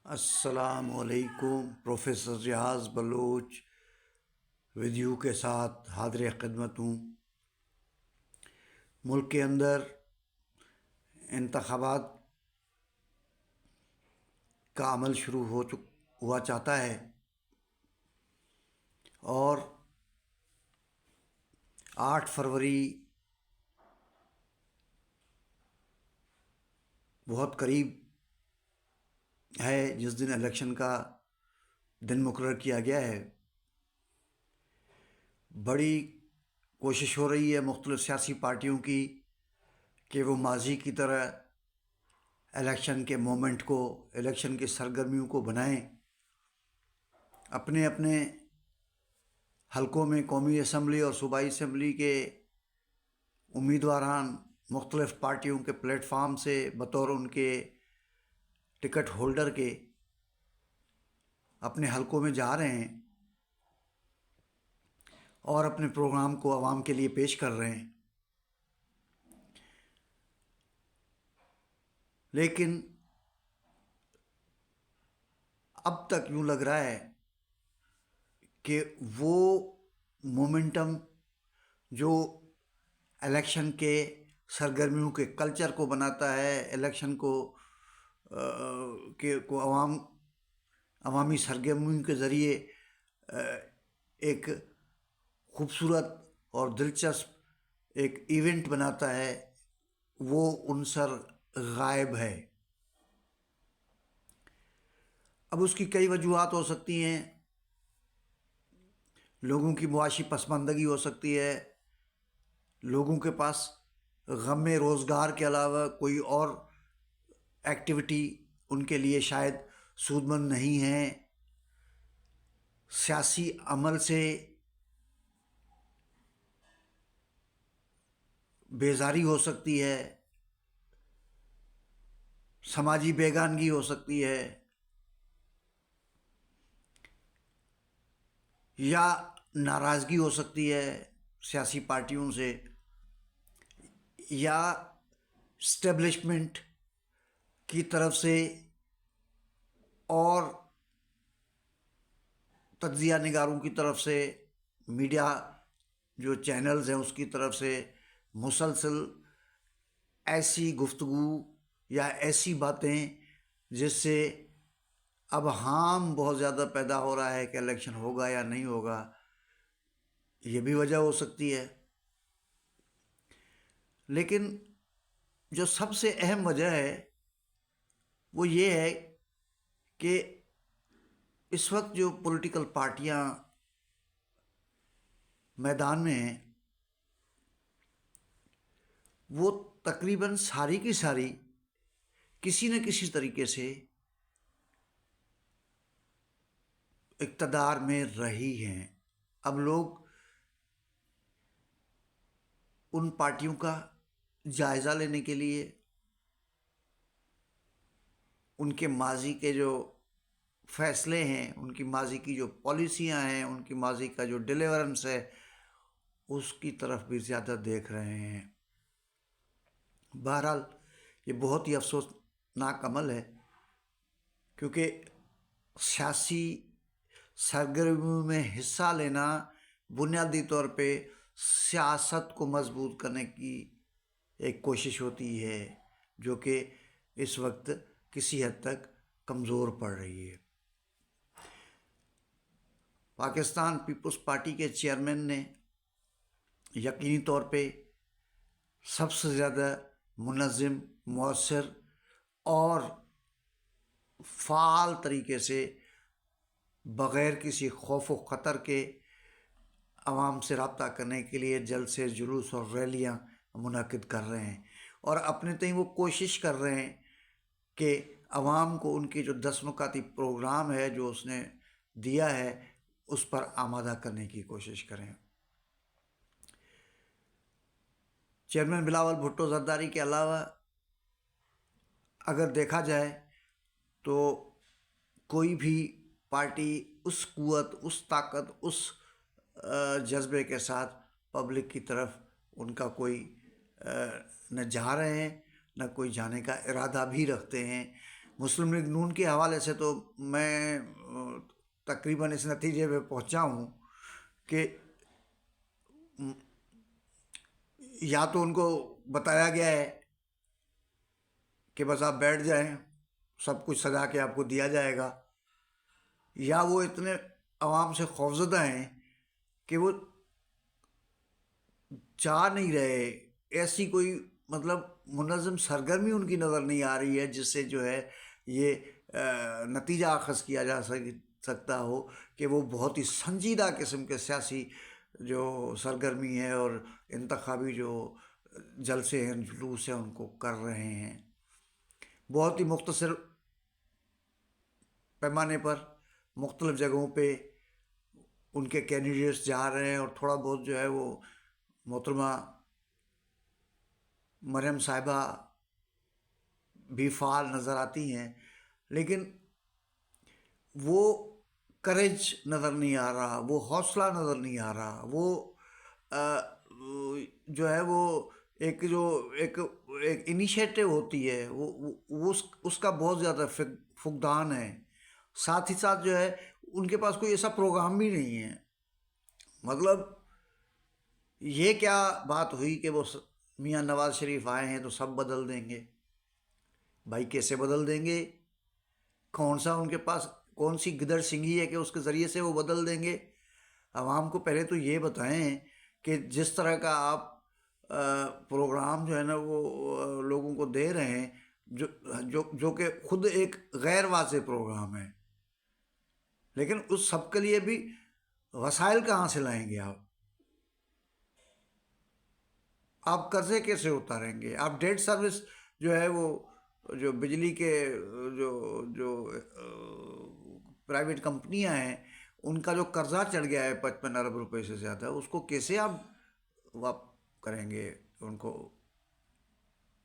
السلام علیکم۔ پروفیسر ریاض بلوچ ویڈیو کے ساتھ حاضر خدمت ہوں۔ ملک کے اندر انتخابات کا عمل شروع ہوا چاہتا ہے اور 8 فروری بہت قریب ہے جس دن الیکشن کا دن مقرر کیا گیا ہے۔ بڑی کوشش ہو رہی ہے مختلف سیاسی پارٹیوں کی کہ وہ ماضی کی طرح الیکشن کے مومنٹ کو، الیکشن کی سرگرمیوں کو بنائیں۔ اپنے اپنے حلقوں میں قومی اسمبلی اور صوبائی اسمبلی کے امیدواران مختلف پارٹیوں کے پلیٹ فارم سے بطور ان کے ٹکٹ ہولڈر کے اپنے حلقوں میں جا رہے ہیں اور اپنے پروگرام کو عوام کے لیے پیش کر رہے ہیں، لیکن اب تک یوں لگ رہا ہے کہ وہ مومنٹم جو الیکشن کے سرگرمیوں کے کلچر کو بناتا ہے، الیکشن کو عوامی سرگرمیوں کے ذریعے ایک خوبصورت اور دلچسپ ایک ایونٹ بناتا ہے، وہ عنصر غائب ہے۔ اب اس کی کئی وجوہات ہو سکتی ہیں۔ لوگوں کی معاشی پسماندگی ہو سکتی ہے، لوگوں کے پاس غم روزگار کے علاوہ کوئی اور ایکٹیویٹی ان کے لیے شاید سودمند نہیں ہے، سیاسی عمل سے بیزاری ہو سکتی ہے، سماجی بیگانگی ہو سکتی ہے، یا ناراضگی ہو سکتی ہے سیاسی پارٹیوں سے، یا اسٹیبلشمنٹ کی طرف سے اور تجزیہ نگاروں کی طرف سے، میڈیا جو چینلز ہیں اس کی طرف سے مسلسل ایسی گفتگو یا ایسی باتیں جس سے ابہام بہت زیادہ پیدا ہو رہا ہے کہ الیکشن ہوگا یا نہیں ہوگا، یہ بھی وجہ ہو سکتی ہے۔ لیکن جو سب سے اہم وجہ ہے وہ یہ ہے کہ اس وقت جو پولیٹیکل پارٹیاں میدان میں ہیں وہ تقریباً ساری کی ساری کسی نہ کسی طریقے سے اقتدار میں رہی ہیں۔ اب لوگ ان پارٹیوں کا جائزہ لینے کے لیے، ان کے ماضی کے جو فیصلے ہیں، ان کی ماضی کی جو پالیسیاں ہیں، ان کی ماضی کا جو ڈیلیورنس ہے، اس کی طرف بھی زیادہ دیکھ رہے ہیں۔ بہرحال یہ بہت ہی افسوسناک عمل ہے، کیونکہ سیاسی سرگرمیوں میں حصہ لینا بنیادی طور پہ سیاست کو مضبوط کرنے کی ایک کوشش ہوتی ہے، جو کہ اس وقت کسی حد تک کمزور پڑ رہی ہے۔ پاکستان پیپلز پارٹی کے چیئرمین نے یقینی طور پہ سب سے زیادہ منظم، مؤثر اور فعال طریقے سے بغیر کسی خوف و خطر کے عوام سے رابطہ کرنے کے لیے جلسے، جلوس اور ریلیاں منعقد کر رہے ہیں، اور اپنے تئیں وہ کوشش کر رہے ہیں کہ عوام کو ان کے جو 10 نکاتی پروگرام ہے جو اس نے دیا ہے اس پر آمادہ کرنے کی کوشش کریں۔ چیئرمین بلاول بھٹو زرداری کے علاوہ اگر دیکھا جائے تو کوئی بھی پارٹی اس قوت، اس طاقت، اس جذبے کے ساتھ پبلک کی طرف ان کا کوئی نہ جا رہے ہیں، نہ کوئی جانے کا ارادہ بھی رکھتے ہیں۔ مسلم لیگ نون کے حوالے سے تو میں تقریباً اس نتیجے پہ پہنچا ہوں کہ یا تو ان کو بتایا گیا ہے کہ بس آپ بیٹھ جائیں، سب کچھ سجا کے آپ کو دیا جائے گا، یا وہ اتنے عوام سے خوفزدہ ہیں کہ وہ چاہ نہیں رہے، ایسی کوئی مطلب منظم سرگرمی ان کی نظر نہیں آ رہی ہے جس سے جو ہے یہ نتیجہ اخذ کیا جا سکتا ہو کہ وہ بہت ہی سنجیدہ قسم کے سیاسی جو سرگرمی ہے اور انتخابی جو جلسے ہیں، جلوس ہیں، ان کو کر رہے ہیں بہت ہی مختصر پیمانے پر مختلف جگہوں پہ ان کے کینڈیڈیٹس جا رہے ہیں، اور تھوڑا بہت جو ہے وہ محترمہ مریم صاحبہ بھی فعال نظر آتی ہیں، لیکن وہ کریج نظر نہیں آ رہا، وہ حوصلہ نظر نہیں آ رہا، وہ جو ہے وہ ایک انیشیٹو ہوتی ہے وہ اس کا بہت زیادہ فقدان ہے، ساتھ ہی ساتھ جو ہے ان کے پاس کوئی ایسا پروگرام بھی نہیں ہے۔ مطلب یہ کیا بات ہوئی کہ وہ میاں نواز شریف آئے ہیں تو سب بدل دیں گے؟ بھائی کیسے بدل دیں گے؟ کون سا ان کے پاس کون سی گدڑ سنگھی ہے کہ اس کے ذریعے سے وہ بدل دیں گے؟ عوام کو پہلے تو یہ بتائیں کہ جس طرح کا آپ پروگرام جو ہے نا وہ لوگوں کو دے رہے ہیں، جو کہ خود ایک غیر واضح پروگرام ہے، لیکن اس سب کے لیے بھی وسائل کہاں سے لائیں گے؟ آپ قرضے کیسے اتاریں گے؟ آپ ڈیٹ سروس جو ہے وہ جو بجلی کے جو جو پرائیویٹ کمپنیاں ہیں ان کا جو قرضہ چڑھ گیا ہے 55 ارب روپے سے زیادہ، اس کو کیسے آپ واپ کریں گے ان کو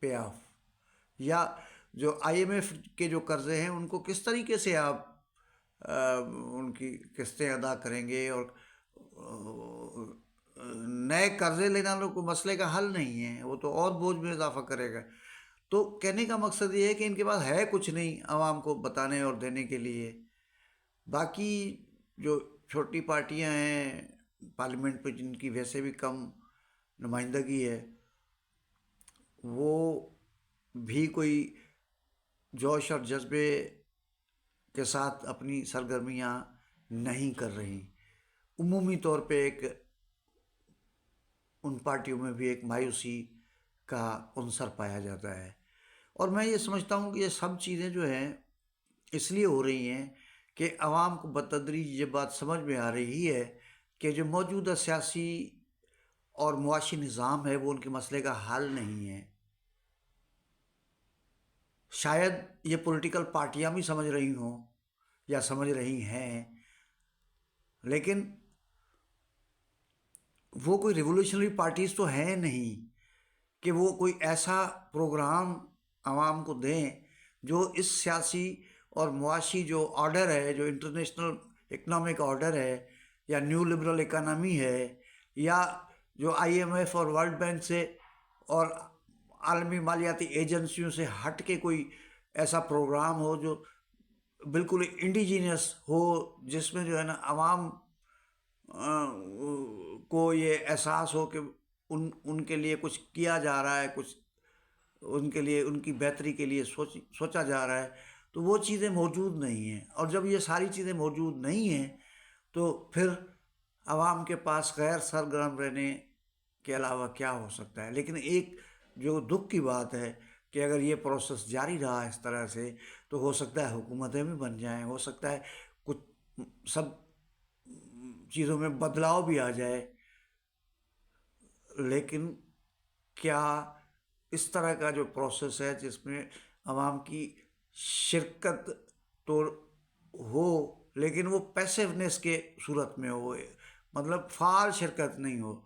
پے آف؟ یا جو آئی ایم ایف کے جو قرضے ہیں ان کو کس طریقے سے آپ ان کی قسطیں ادا کریں گے؟ اور نئے قرضے لینا کوئی مسئلے کا حل نہیں ہے، وہ تو اور بوجھ میں اضافہ کرے گا۔ تو کہنے کا مقصد یہ ہے کہ ان کے پاس ہے کچھ نہیں عوام کو بتانے اور دینے کے لیے۔ باقی جو چھوٹی پارٹیاں ہیں پارلیمنٹ پہ جن کی ویسے بھی کم نمائندگی ہے، وہ بھی کوئی جوش اور جذبے کے ساتھ اپنی سرگرمیاں نہیں کر رہی۔ عمومی طور پہ ان پارٹیوں میں بھی ایک مایوسی کا عنصر پایا جاتا ہے، اور میں یہ سمجھتا ہوں کہ یہ سب چیزیں جو ہیں اس لیے ہو رہی ہیں کہ عوام کو بتدریج یہ بات سمجھ میں آ رہی ہے کہ جو موجودہ سیاسی اور معاشی نظام ہے وہ ان کے مسئلے کا حل نہیں ہے۔ شاید یہ پولیٹیکل پارٹیاں بھی سمجھ رہی ہوں یا سمجھ رہی ہیں، لیکن وہ کوئی ریولوشنری پارٹیز تو ہیں نہیں کہ وہ کوئی ایسا پروگرام عوام کو دیں جو اس سیاسی اور معاشی جو آرڈر ہے، جو انٹرنیشنل اکنامک آرڈر ہے یا نیو لبرل اکانومی ہے، یا جو آئی ایم ایف اور ورلڈ بینک سے اور عالمی مالیاتی ایجنسیوں سے ہٹ کے کوئی ایسا پروگرام ہو جو بالکل انڈیجینس ہو، جس میں جو ہے نا عوام کو یہ احساس ہو کہ ان کے لیے کچھ کیا جا رہا ہے، کچھ ان کے لیے ان کی بہتری کے لیے سوچا جا رہا ہے۔ تو وہ چیزیں موجود نہیں ہیں، اور جب یہ ساری چیزیں موجود نہیں ہیں تو پھر عوام کے پاس غیر سرگرم رہنے کے علاوہ کیا ہو سکتا ہے؟ لیکن ایک جو دکھ کی بات ہے کہ اگر یہ پروسیس جاری رہا اس طرح سے تو ہو سکتا ہے حکومتیں بھی بن جائیں، ہو سکتا ہے کچھ سب چیزوں میں بدلاؤ بھی آ جائے، لیکن کیا اس طرح کا جو پروسیس ہے جس میں عوام کی شرکت تو ہو لیکن وہ پیسیونیس کے صورت میں ہو، مطلب فعال شرکت نہیں ہو،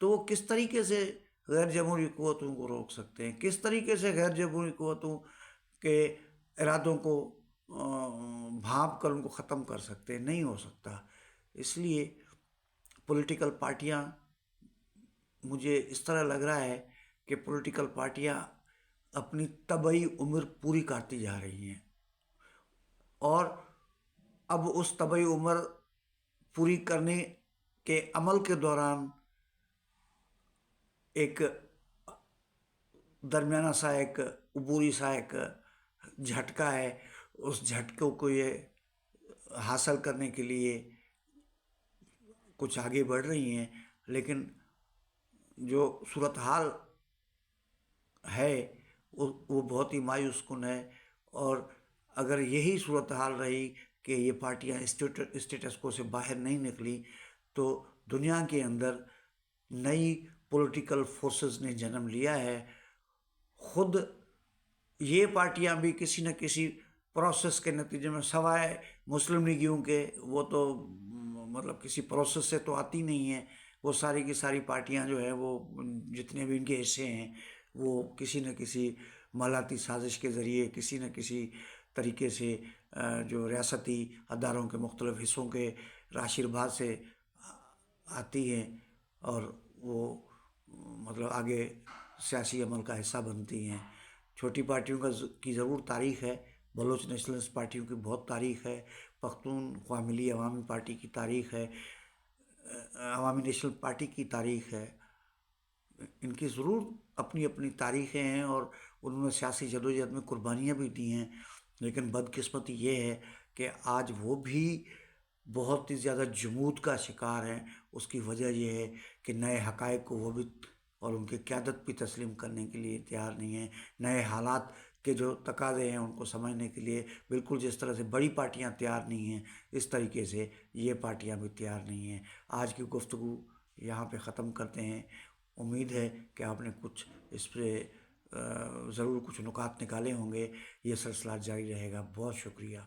تو وہ کس طریقے سے غیر جمہوری قوتوں کو روک سکتے ہیں؟ کس طریقے سے غیر جمہوری قوتوں کے ارادوں کو بھانپ کر ان کو ختم کر سکتے ہیں؟ نہیں ہو سکتا۔ اس لیے پولیٹیکل پارٹیاں، مجھے اس طرح لگ رہا ہے کہ پولیٹیکل پارٹیاں اپنی طبعی عمر پوری کرتی جا رہی ہیں۔ اور اب اس طبعی عمر پوری کرنے کے عمل کے دوران ایک درمیانہ سا ایک عبوری سا ایک جھٹکا ہے، اس جھٹکوں کو یہ حاصل کرنے کے لیے کچھ آگے بڑھ رہی ہیں، لیکن جو صورتحال ہے وہ بہت ہی مایوس کن ہے۔ اور اگر یہی صورتحال رہی کہ یہ پارٹیاں اسٹیٹس کو سے باہر نہیں نکلی تو دنیا کے اندر نئی پولیٹیکل فورسز نے جنم لیا ہے۔ خود یہ پارٹیاں بھی کسی نہ کسی پروسیس کے نتیجے میں، سوائے مسلم لیگیوں کے، وہ تو مطلب کسی پروسیس سے تو آتی نہیں ہیں، وہ ساری کی ساری پارٹیاں جو ہے وہ جتنے بھی ان کے حصے ہیں وہ کسی نہ کسی مالاتی سازش کے ذریعے کسی نہ کسی طریقے سے جو ریاستی اداروں کے مختلف حصوں کے آشرواد سے آتی ہیں، اور وہ مطلب آگے سیاسی عمل کا حصہ بنتی ہیں۔ چھوٹی پارٹیوں کی ضرور تاریخ ہے، بلوچ نیشنلسٹ پارٹیوں کی بہت تاریخ ہے، پختونخوا ملی عوامی پارٹی کی تاریخ ہے، عوامی نیشنل پارٹی کی تاریخ ہے۔ ان کی ضرور اپنی اپنی تاریخیں ہیں اور انہوں نے سیاسی جدوجہد میں قربانیاں بھی دی ہیں، لیکن بدقسمتی یہ ہے کہ آج وہ بھی بہت ہی زیادہ جمود کا شکار ہیں۔ اس کی وجہ یہ ہے کہ نئے حقائق کو وہ بھی اور ان کی قیادت بھی تسلیم کرنے کے لیے تیار نہیں ہیں، نئے حالات کے جو تقاضے ہیں ان کو سمجھنے کے لیے بالکل جس طرح سے بڑی پارٹیاں تیار نہیں ہیں، اس طریقے سے یہ پارٹیاں بھی تیار نہیں ہیں۔ آج کی گفتگو یہاں پہ ختم کرتے ہیں۔ امید ہے کہ آپ نے کچھ اس پہ ضرور کچھ نکات نکالے ہوں گے۔ یہ سلسلہ جاری رہے گا۔ بہت شکریہ۔